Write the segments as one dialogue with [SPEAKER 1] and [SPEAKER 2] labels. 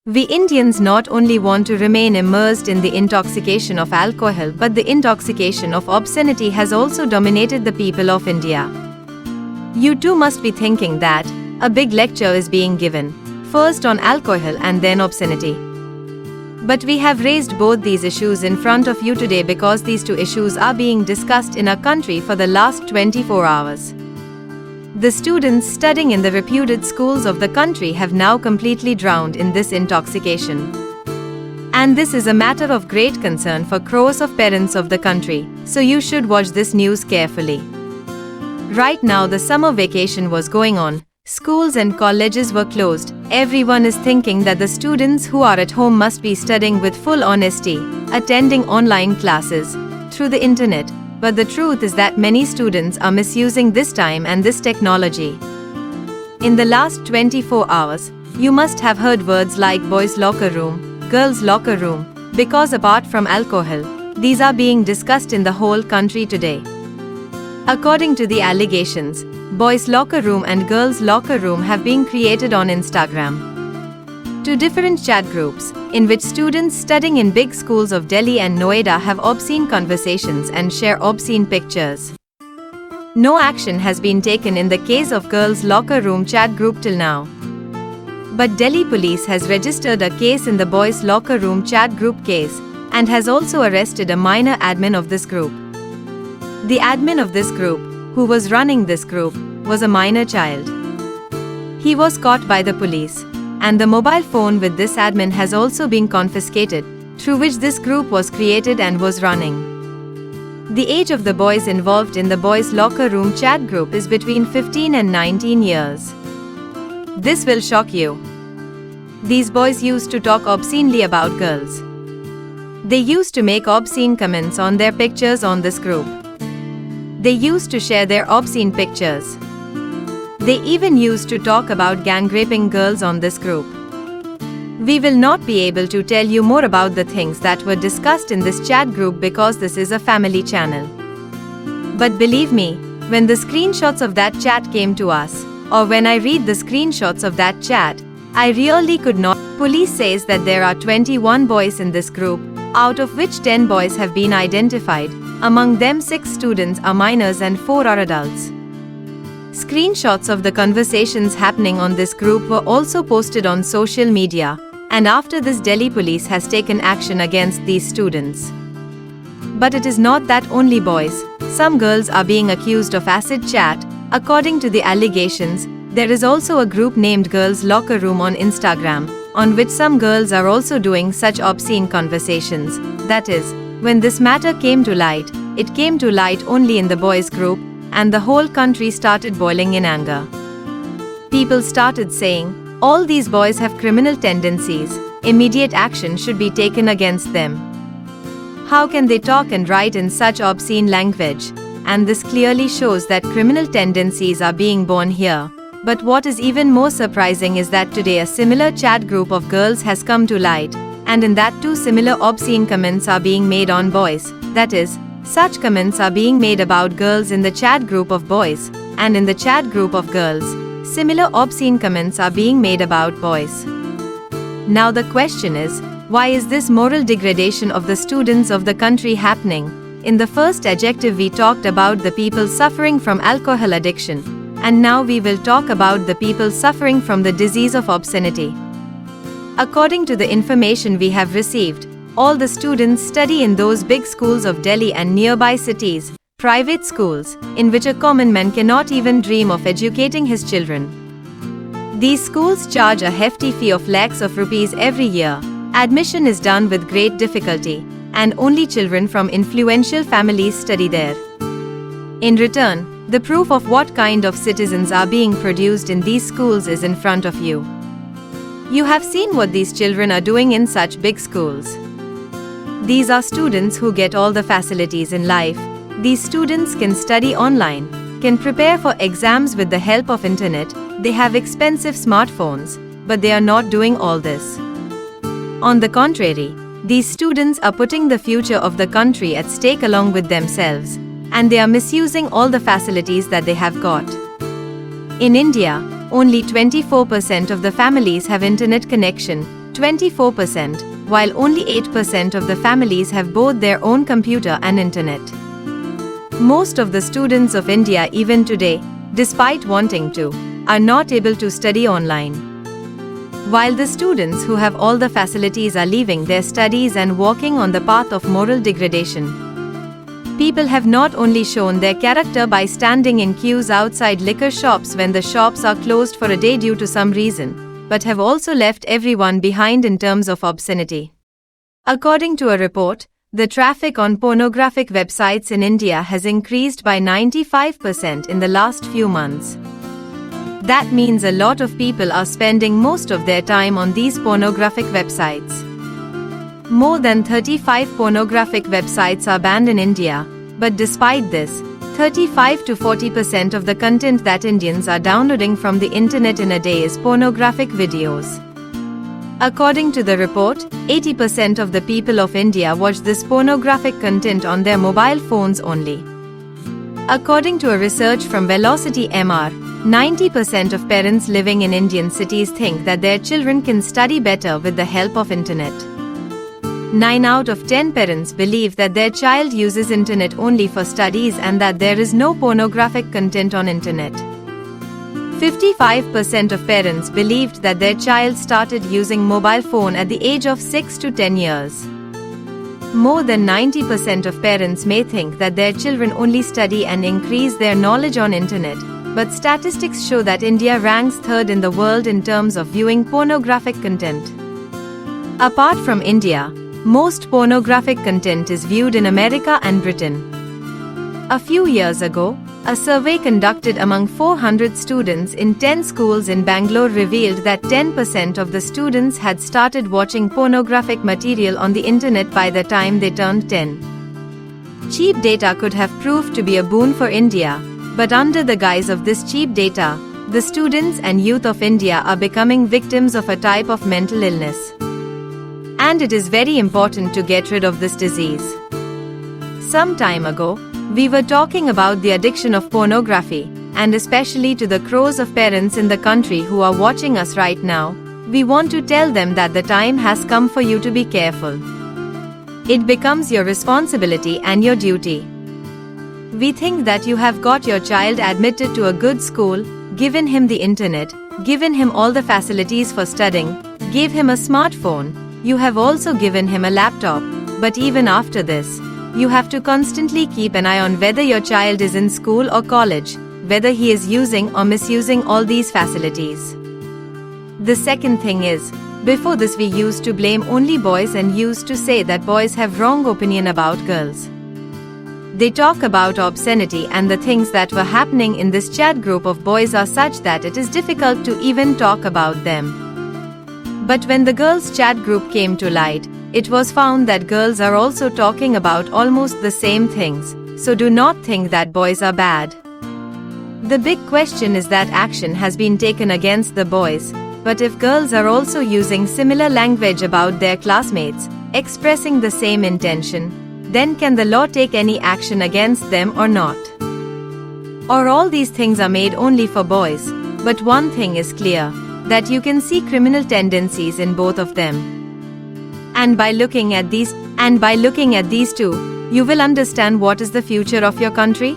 [SPEAKER 1] We Indians not only want to remain immersed in the intoxication of alcohol, but the intoxication of obscenity has also dominated the people of India. You too must be thinking that a big lecture is being given, first on alcohol and then obscenity. But we have raised both these issues in front of you today because these two issues are being discussed in our country for the last 24 hours. The students studying in the reputed schools of the country have now completely drowned in this intoxication. And this is a matter of great concern for crores of parents of the country, so you should watch this news carefully. Right now the summer vacation was going on, schools and colleges were closed. Everyone is thinking that the students who are at home must be studying with full honesty, attending online classes through the internet. But the truth is that many students are misusing this time and this technology. In the last 24 hours, you must have heard words like boys' locker room, girls' locker room, because apart from alcohol, these are being discussed in the whole country today. According to the allegations, boys' locker room and girls' locker room have been created on Instagram. Two different chat groups, in which students studying in big schools of Delhi and Noida have obscene conversations and share obscene pictures. No action has been taken in the case of girls' locker room chat group till now. But Delhi police has registered a case in the boys' locker room chat group case and has also arrested a minor admin of this group. The admin of this group, who was running this group, was a minor child. He was caught by the police, and the mobile phone with this admin has also been confiscated, through which this group was created and was running. The age of the boys involved in the boys' locker room chat group is between 15 and 19 years. This will shock you. These boys used to talk obscenely about girls. They used to make obscene comments on their pictures on this group. They used to share their obscene pictures. They even used to talk about gang raping girls on this group. We will not be able to tell you more about the things that were discussed in this chat group because this is a family channel. But believe me, when the screenshots of that chat came to us, or when I read the screenshots of that chat, I really could not. Police says that there are 21 boys in this group, out of which 10 boys have been identified. Among them 6 students are minors and 4 are adults. Screenshots of the conversations happening on this group were also posted on social media, and after this Delhi police has taken action against these students. But it is not that only boys, some girls are being accused of acid chat. According to the allegations, there is also a group named Girls' Locker Room on Instagram, on which some girls are also doing such obscene conversations. That is, when this matter came to light, it came to light only in the boys' group, and the whole country started boiling in anger. People started saying, all these boys have criminal tendencies, immediate action should be taken against them. How can they talk and write in such obscene language? And this clearly shows that criminal tendencies are being born here. But what is even more surprising is that today a similar chat group of girls has come to light, and in that too similar obscene comments are being made on boys. That is, such comments are being made about girls in the chat group of boys, and in the chat group of girls, similar obscene comments are being made about boys. Now the question is, why is this moral degradation of the students of the country happening? In the first adjective we talked about the people suffering from alcohol addiction, and now we will talk about the people suffering from the disease of obscenity. According to the information we have received, all the students study in those big schools of Delhi and nearby cities, private schools, in which a common man cannot even dream of educating his children. These schools charge a hefty fee of lakhs of rupees every year. Admission is done with great difficulty, and only children from influential families study there. In return, the proof of what kind of citizens are being produced in these schools is in front of you. You have seen what these children are doing in such big schools. These are students who get all the facilities in life. These students can study online, can prepare for exams with the help of internet, they have expensive smartphones, but they are not doing all this. On the contrary, these students are putting the future of the country at stake along with themselves, and they are misusing all the facilities that they have got. In India, only 24% of the families have internet connection, 24%, while only 8% of the families have both their own computer and internet. Most of the students of India even today, despite wanting to, are not able to study online. While the students who have all the facilities are leaving their studies and walking on the path of moral degradation. People have not only shown their character by standing in queues outside liquor shops when the shops are closed for a day due to some reason, but have also left everyone behind in terms of obscenity. According to a report, the traffic on pornographic websites in India has increased by 95% in the last few months. That means a lot of people are spending most of their time on these pornographic websites. More than 35 pornographic websites are banned in India, but despite this, 35 to 40% of the content that Indians are downloading from the internet in a day is pornographic videos. According to the report, 80% of the people of India watch this pornographic content on their mobile phones only. According to a research from Velocity MR, 90% of parents living in Indian cities think that their children can study better with the help of internet. 9 out of 10 parents believe that their child uses internet only for studies and that there is no pornographic content on internet. 55% of parents believed that their child started using mobile phone at the age of 6 to 10 years. More than 90% of parents may think that their children only study and increase their knowledge on internet, but statistics show that India ranks third in the world in terms of viewing pornographic content. Apart from India, most pornographic content is viewed in America and Britain. A few years ago, a survey conducted among 400 students in 10 schools in Bangalore revealed that 10% of the students had started watching pornographic material on the internet by the time they turned 10. Cheap data could have proved to be a boon for India, but under the guise of this cheap data, the students and youth of India are becoming victims of a type of mental illness. And it is very important to get rid of this disease. Some time ago, we were talking about the addiction of pornography, and especially to the crores of parents in the country who are watching us right now, we want to tell them that the time has come for you to be careful. It becomes your responsibility and your duty. We think that you have got your child admitted to a good school, given him the internet, given him all the facilities for studying, gave him a smartphone. You have also given him a laptop, but even after this, you have to constantly keep an eye on whether your child is in school or college, whether he is using or misusing all these facilities. The second thing is, before this we used to blame only boys and used to say that boys have wrong opinion about girls. They talk about obscenity and the things that were happening in this chat group of boys are such that it is difficult to even talk about them. But when the girls' chat group came to light, it was found that girls are also talking about almost the same things, so do not think that boys are bad. The big question is that action has been taken against the boys, but if girls are also using similar language about their classmates, expressing the same intention, then can the law take any action against them or not? Or all these things are made only for boys, but one thing is clear, that you can see criminal tendencies in both of them. And by looking at these two, you will understand what is the future of your country,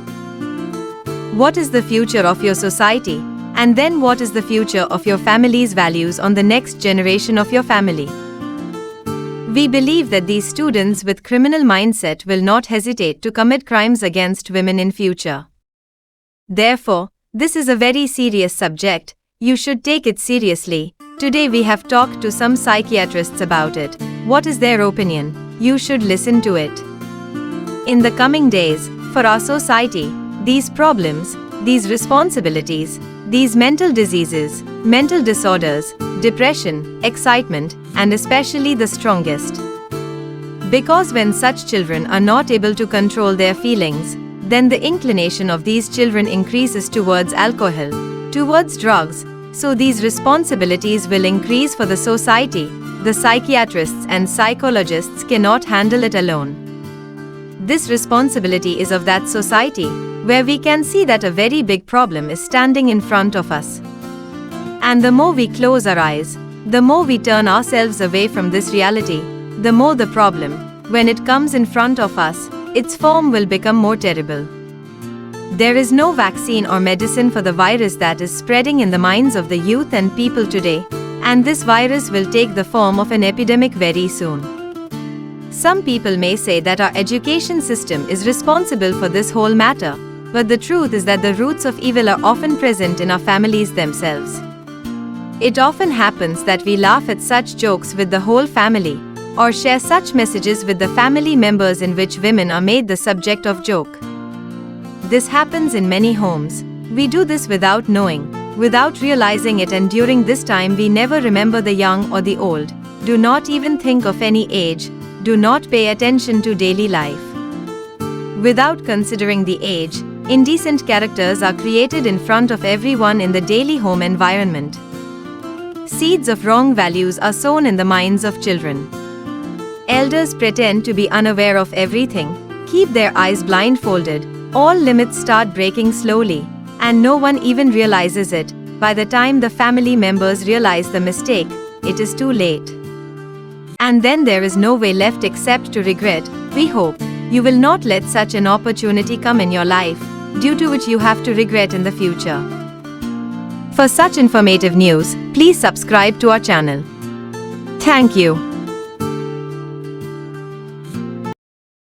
[SPEAKER 1] what is the future of your society, and then what is the future of your family's values on the next generation of your family. We believe that these students with criminal mindset will not hesitate to commit crimes against women in future. Therefore, this is a very serious subject. You should take it seriously. Today we have talked to some psychiatrists about it. What is their opinion? You should listen to it. In the coming days, for our society, these problems, these responsibilities, these mental diseases, mental disorders, depression, excitement, and especially the strongest. Because when such children are not able to control their feelings, then the inclination of these children increases towards alcohol, towards drugs, so these responsibilities will increase for the society. The psychiatrists and psychologists cannot handle it alone. This responsibility is of that society, where we can see that a very big problem is standing in front of us. And the more we close our eyes, The more we turn ourselves away from this reality, the more the problem, when it comes in front of us, its form will become more terrible. There is no vaccine or medicine for the virus that is spreading in the minds of the youth and people today, and this virus will take the form of an epidemic very soon. Some people may say that our education system is responsible for this whole matter, but the truth is that the roots of evil are often present in our families themselves. It often happens that we laugh at such jokes with the whole family, or share such messages with the family members in which women are made the subject of joke. This happens in many homes. We do this without knowing, without realizing it, and during this time we never remember the young or the old, do not even think of any age, do not pay attention to daily life. Without considering the age, indecent characters are created in front of everyone in the daily home environment. Seeds of wrong values are sown in the minds of children. Elders pretend to be unaware of everything, keep their eyes blindfolded, all limits start breaking slowly, and no one even realizes it. By the time the family members realize the mistake, it is too late. And then there is no way left except to regret. We hope you will not let such an opportunity come in your life, due to which you have to regret in the future. For such informative news, please subscribe to our channel. Thank you.